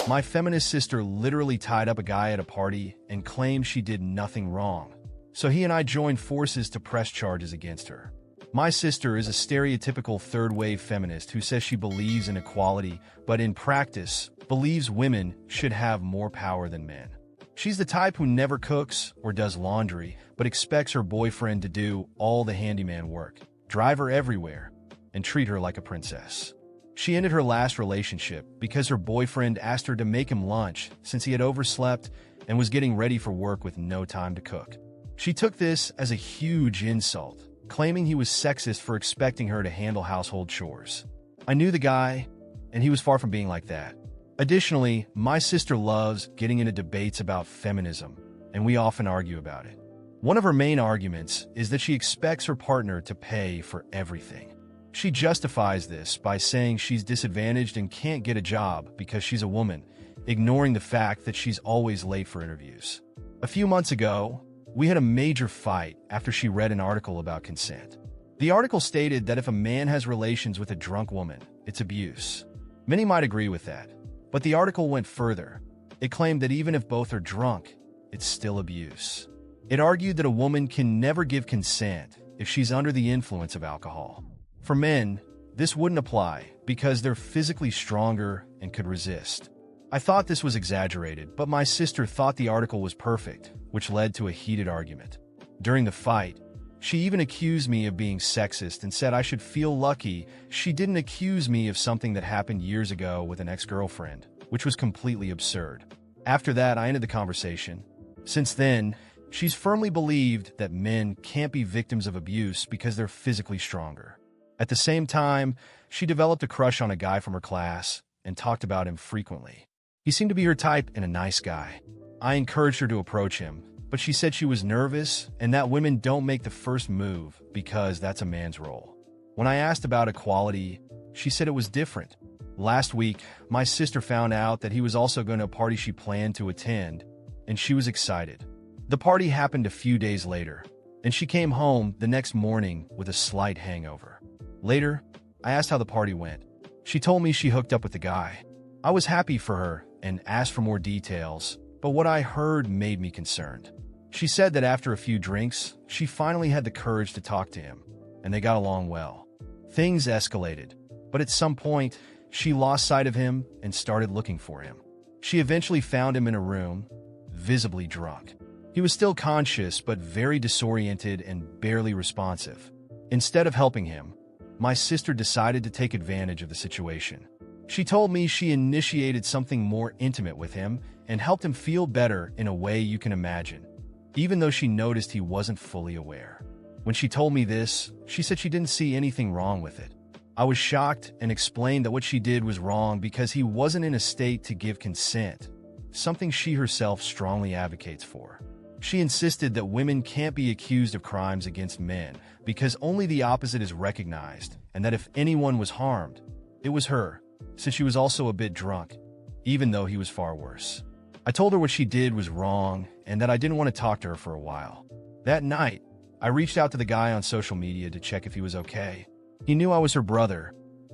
My feminist sister literally tied up a guy at a party and claimed she did nothing wrong. So he and I joined forces to press charges against her. My sister is a stereotypical third-wave feminist who says she believes in equality, but in practice, believes women should have more power than men. She's the type who never cooks or does laundry, but expects her boyfriend to do all the handyman work, drive her everywhere, and treat her like a princess. She ended her last relationship because her boyfriend asked her to make him lunch since he had overslept and was getting ready for work with no time to cook. She took this as a huge insult, claiming he was sexist for expecting her to handle household chores. I knew the guy, and he was far from being like that. Additionally, my sister loves getting into debates about feminism, and we often argue about it. One of her main arguments is that she expects her partner to pay for everything. She justifies this by saying she's disadvantaged and can't get a job because she's a woman, ignoring the fact that she's always late for interviews. A few months ago, we had a major fight after she read an article about consent. The article stated that if a man has relations with a drunk woman, it's abuse. Many might agree with that, but the article went further. It claimed that even if both are drunk, it's still abuse. It argued that a woman can never give consent if she's under the influence of alcohol. For men, this wouldn't apply because they're physically stronger and could resist. I thought this was exaggerated, but my sister thought the article was perfect, which led to a heated argument. During the fight, she even accused me of being sexist and said I should feel lucky she didn't accuse me of something that happened years ago with an ex-girlfriend, which was completely absurd. After that, I ended the conversation. Since then, she's firmly believed that men can't be victims of abuse because they're physically stronger. At the same time, she developed a crush on a guy from her class and talked about him frequently. He seemed to be her type and a nice guy. I encouraged her to approach him, but she said she was nervous and that women don't make the first move because that's a man's role. When I asked about equality, she said it was different. Last week, my sister found out that he was also going to a party she planned to attend, and she was excited. The party happened a few days later, and she came home the next morning with a slight hangover. Later, I asked how the party went. She told me she hooked up with the guy. I was happy for her and asked for more details, but what I heard made me concerned. She said that after a few drinks, she finally had the courage to talk to him, and they got along well. Things escalated, but at some point, she lost sight of him and started looking for him. She eventually found him in a room, visibly drunk. He was still conscious, but very disoriented and barely responsive. Instead of helping him, my sister decided to take advantage of the situation. She told me she initiated something more intimate with him and helped him feel better in a way you can imagine, even though she noticed he wasn't fully aware. When she told me this, she said she didn't see anything wrong with it. I was shocked and explained that what she did was wrong because he wasn't in a state to give consent, something she herself strongly advocates for. She insisted that women can't be accused of crimes against men because only the opposite is recognized, and that if anyone was harmed, it was her, since she was also a bit drunk, even though he was far worse. I told her what she did was wrong and that I didn't want to talk to her for a while. That night, I reached out to the guy on social media to check if he was okay. He knew I was her brother,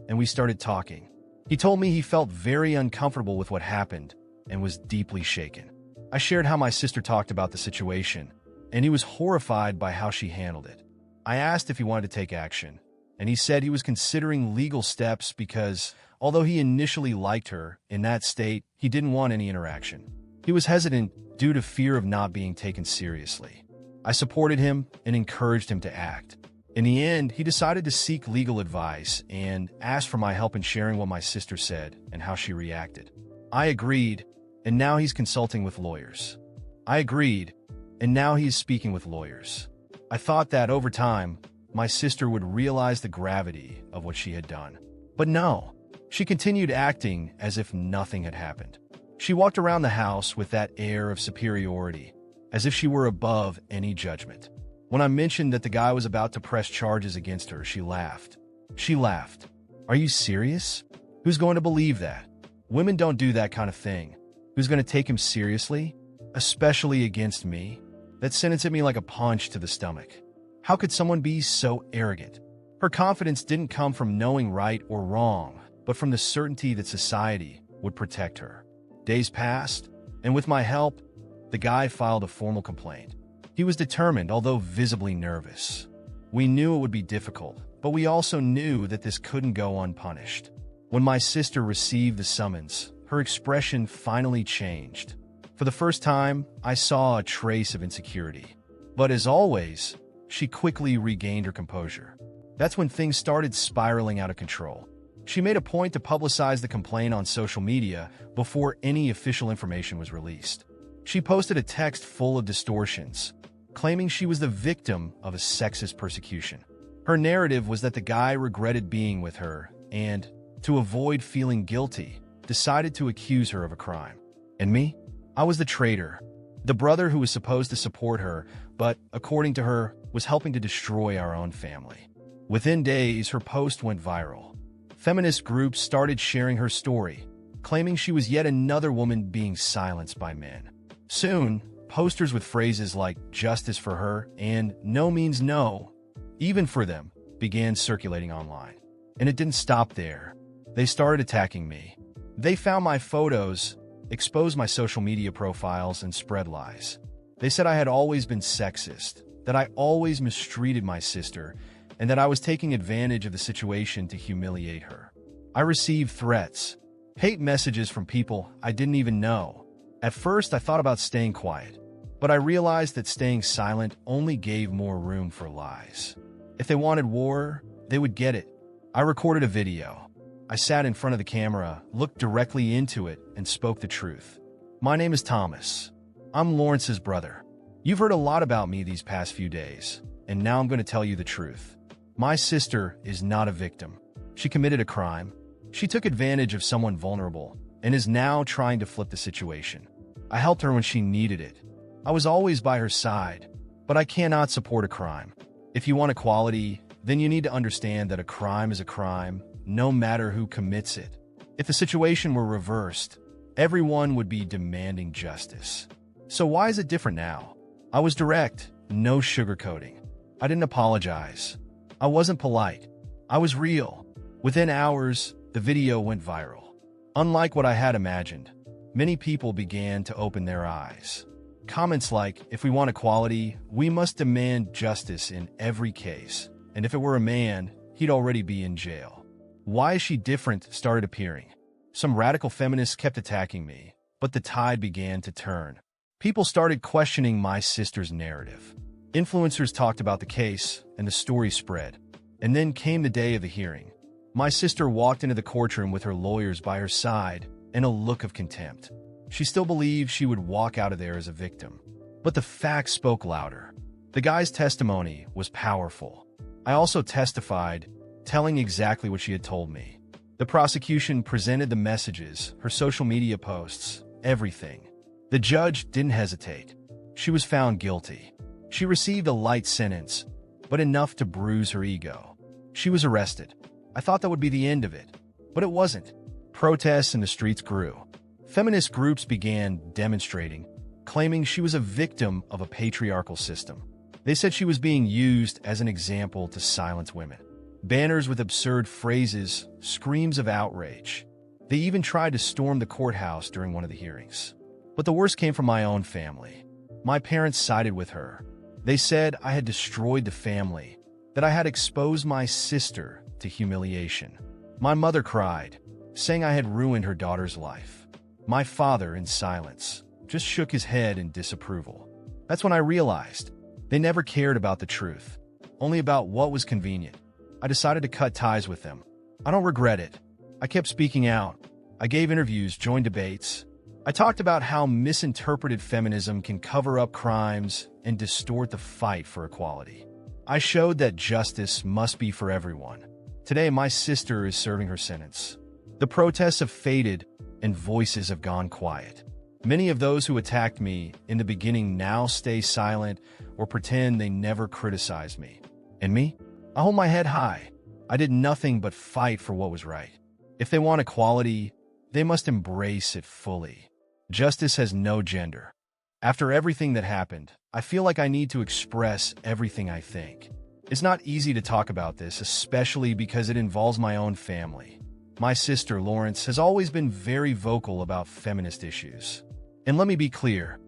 and we started talking. He told me he felt very uncomfortable with what happened and was deeply shaken. I shared how my sister talked about the situation, and he was horrified by how she handled it. I asked if he wanted to take action, and he said he was considering legal steps because, although he initially liked her, in that state, he didn't want any interaction. He was hesitant due to fear of not being taken seriously. I supported him and encouraged him to act. In the end, he decided to seek legal advice and asked for my help in sharing what my sister said and how she reacted. I agreed, and now he's consulting with lawyers. I agreed, and now he is speaking with lawyers. I thought that over time, my sister would realize the gravity of what she had done. But no, she continued acting as if nothing had happened. She walked around the house with that air of superiority, as if she were above any judgment. When I mentioned that the guy was about to press charges against her, she laughed. She laughed. Are you serious? Who's going to believe that? Women don't do that kind of thing. Who's going to take him seriously? Especially against me? That sentence hit me like a punch to the stomach. How could someone be so arrogant? Her confidence didn't come from knowing right or wrong, but from the certainty that society would protect her. Days passed, and with my help, the guy filed a formal complaint. He was determined, although visibly nervous. We knew it would be difficult, but we also knew that this couldn't go unpunished. When my sister received the summons, her expression finally changed. For the first time, I saw a trace of insecurity. But as always, she quickly regained her composure. That's when things started spiraling out of control. She made a point to publicize the complaint on social media before any official information was released. She posted a text full of distortions, claiming she was the victim of a sexist persecution. Her narrative was that the guy regretted being with her and, to avoid feeling guilty, decided to accuse her of a crime. And me? I was the traitor, the brother who was supposed to support her, but, according to her, was helping to destroy our own family. Within days, her post went viral. Feminist groups started sharing her story, claiming she was yet another woman being silenced by men. Soon, posters with phrases like "justice for her" and "no means no," even for them, began circulating online. And it didn't stop there. They started attacking me. They found my photos, exposed my social media profiles, and spread lies. They said I had always been sexist, that I always mistreated my sister, and that I was taking advantage of the situation to humiliate her. I received threats, hate messages from people I didn't even know. At first, I thought about staying quiet, but I realized that staying silent only gave more room for lies. If they wanted war, they would get it. I recorded a video. I sat in front of the camera, looked directly into it, and spoke the truth. My name is Thomas. I'm Lawrence's brother. You've heard a lot about me these past few days, and now I'm going to tell you the truth. My sister is not a victim. She committed a crime. She took advantage of someone vulnerable and is now trying to flip the situation. I helped her when she needed it. I was always by her side, but I cannot support a crime. If you want equality, then you need to understand that a crime is a crime, no matter who commits it. If the situation were reversed, everyone would be demanding justice. So why is it different now? I was direct, no sugarcoating. I didn't apologize. I wasn't polite. I was real. Within hours, the video went viral. Unlike what I had imagined, many people began to open their eyes. Comments like, "If we want equality, we must demand justice in every case. And if it were a man, he'd already be in jail. Why is she different?" started appearing. Some radical feminists kept attacking me, but the tide began to turn. People started questioning my sister's narrative. Influencers talked about the case, and the story spread. And then came the day of the hearing. My sister walked into the courtroom with her lawyers by her side and a look of contempt. She still believed she would walk out of there as a victim. But the facts spoke louder. The guy's testimony was powerful. I also testified, telling exactly what she had told me. The prosecution presented the messages, her social media posts, everything. The judge didn't hesitate. She was found guilty. She received a light sentence, but enough to bruise her ego. She was arrested. I thought that would be the end of it, but it wasn't. Protests in the streets grew. Feminist groups began demonstrating, claiming she was a victim of a patriarchal system. They said she was being used as an example to silence women. Banners with absurd phrases, screams of outrage. They even tried to storm the courthouse during one of the hearings. But the worst came from my own family. My parents sided with her. They said I had destroyed the family, that I had exposed my sister to humiliation. My mother cried, saying I had ruined her daughter's life. My father, in silence, just shook his head in disapproval. That's when I realized they never cared about the truth, only about what was convenient. I decided to cut ties with them. I don't regret it. I kept speaking out. I gave interviews, joined debates. I talked about how misinterpreted feminism can cover up crimes and distort the fight for equality. I showed that justice must be for everyone. Today, my sister is serving her sentence. The protests have faded and voices have gone quiet. Many of those who attacked me in the beginning now stay silent or pretend they never criticized me. And me? I hold my head high. I did nothing but fight for what was right. If they want equality, they must embrace it fully. Justice has no gender. After everything that happened, I feel like I need to express everything I think. It's not easy to talk about this, especially because it involves my own family. my sister Lawrence has always been very vocal about feminist issues. And let me be clear,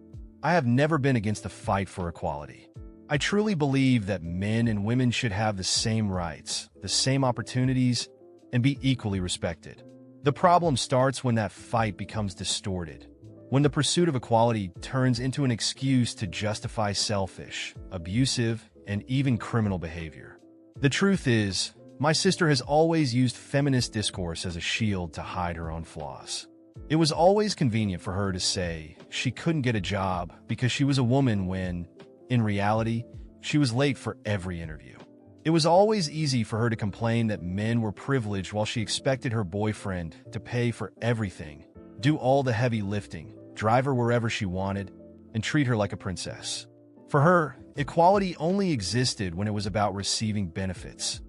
I have never been against the fight for equality. I truly believe that men and women should have the same rights, the same opportunities, and be equally respected. The problem starts when that fight becomes distorted, when the pursuit of equality turns into an excuse to justify selfish, abusive, and even criminal behavior. The truth is, my sister has always used feminist discourse as a shield to hide her own flaws. It was always convenient for her to say she couldn't get a job because she was a woman when, in reality, she was late for every interview. It was always easy for her to complain that men were privileged while she expected her boyfriend to pay for everything, do all the heavy lifting, drive her wherever she wanted, and treat her like a princess. For her, equality only existed when it was about receiving benefits,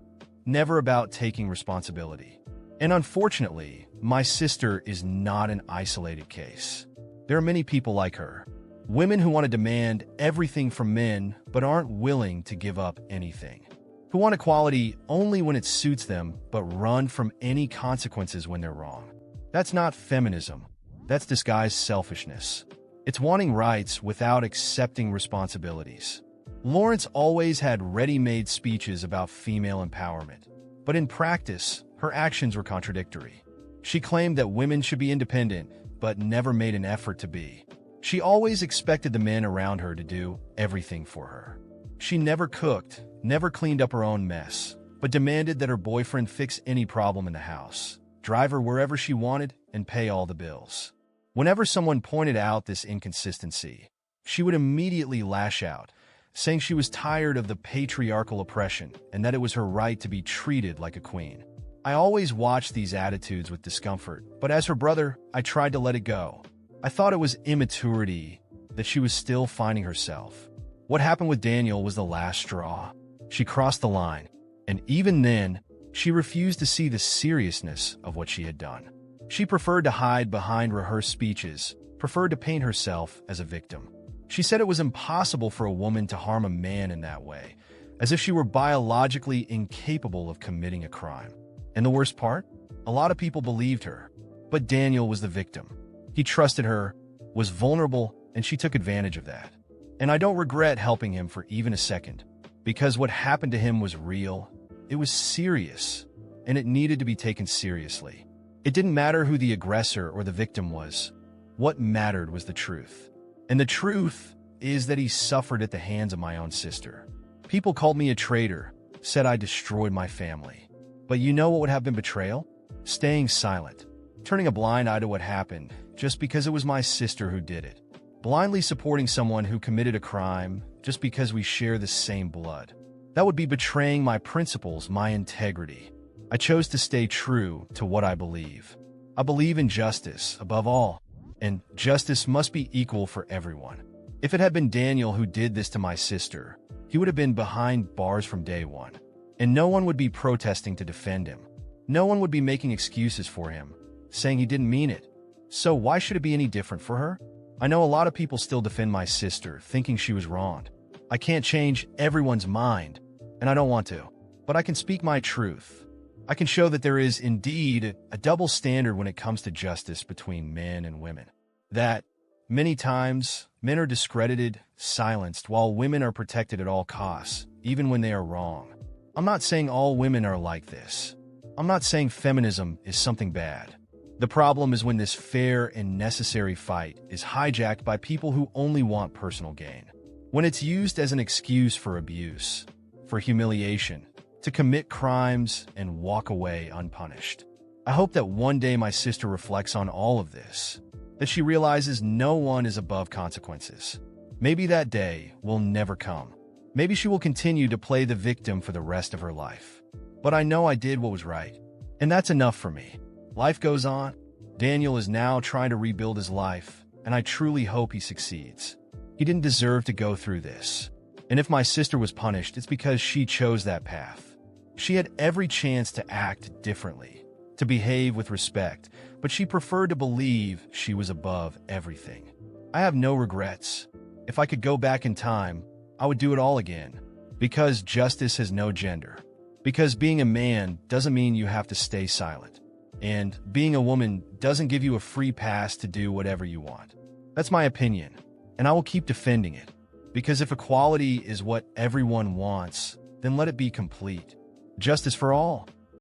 never about taking responsibility. And unfortunately, my sister is not an isolated case. There are many people like her. Women who want to demand everything from men but aren't willing to give up anything. Who want equality only when it suits them but run from any consequences when they're wrong. That's not feminism. That's disguised selfishness. It's wanting rights without accepting responsibilities. Lawrence always had ready-made speeches about female empowerment, but in practice, her actions were contradictory. She claimed that women should be independent, but never made an effort to be. She always expected the men around her to do everything for her. She never cooked, never cleaned up her own mess, but demanded that her boyfriend fix any problem in the house, drive her wherever she wanted, and pay all the bills. Whenever someone pointed out this inconsistency, she would immediately lash out, saying she was tired of the patriarchal oppression and that it was her right to be treated like a queen. I always watched these attitudes with discomfort, but as her brother, I tried to let it go. I thought it was immaturity, that she was still finding herself. What happened with Daniel was the last straw. She crossed the line, and even then, she refused to see the seriousness of what she had done. She preferred to hide behind rehearsed speeches, preferred to paint herself as a victim. She said it was impossible for a woman to harm a man in that way, as if she were biologically incapable of committing a crime. And the worst part? A lot of people believed her. But Daniel was the victim. He trusted her, was vulnerable, and she took advantage of that. And I don't regret helping him for even a second, because what happened to him was real, it was serious, and it needed to be taken seriously. It didn't matter who the aggressor or the victim was. What mattered was the truth. And the truth is that he suffered at the hands of my own sister. People called me a traitor, said I destroyed my family. But you know what would have been betrayal? Staying silent, turning a blind eye to what happened, just because it was my sister who did it. Blindly supporting someone who committed a crime just because we share the same blood. That would be betraying my principles, my integrity. I chose to stay true to what I believe. I believe in justice, above all, and justice must be equal for everyone. If it had been Daniel who did this to my sister, he would have been behind bars from day one. And no one would be protesting to defend him. No one would be making excuses for him, saying he didn't mean it. So why should it be any different for her? I know a lot of people still defend my sister, thinking she was wronged. I can't change everyone's mind, and I don't want to. But I can speak my truth. I can show that there is indeed a double standard when it comes to justice between men and women. That, many times, men are discredited, silenced, while women are protected at all costs, even when they are wrong. I'm not saying all women are like this. I'm not saying feminism is something bad. The problem is when this fair and necessary fight is hijacked by people who only want personal gain. When it's used as an excuse for abuse, for humiliation, to commit crimes and walk away unpunished. I hope that one day my sister reflects on all of this, that she realizes no one is above consequences. Maybe that day will never come. Maybe she will continue to play the victim for the rest of her life. But I know I did what was right. And that's enough for me. Life goes on. Daniel is now trying to rebuild his life, and I truly hope he succeeds. He didn't deserve to go through this. And if my sister was punished, it's because she chose that path. She had every chance to act differently, to behave with respect, but she preferred to believe she was above everything. I have no regrets. If I could go back in time, I would do it all again. Because justice has no gender. Because being a man doesn't mean you have to stay silent. And being a woman doesn't give you a free pass to do whatever you want. That's my opinion, and I will keep defending it. Because if equality is what everyone wants, then let it be complete. Justice for all.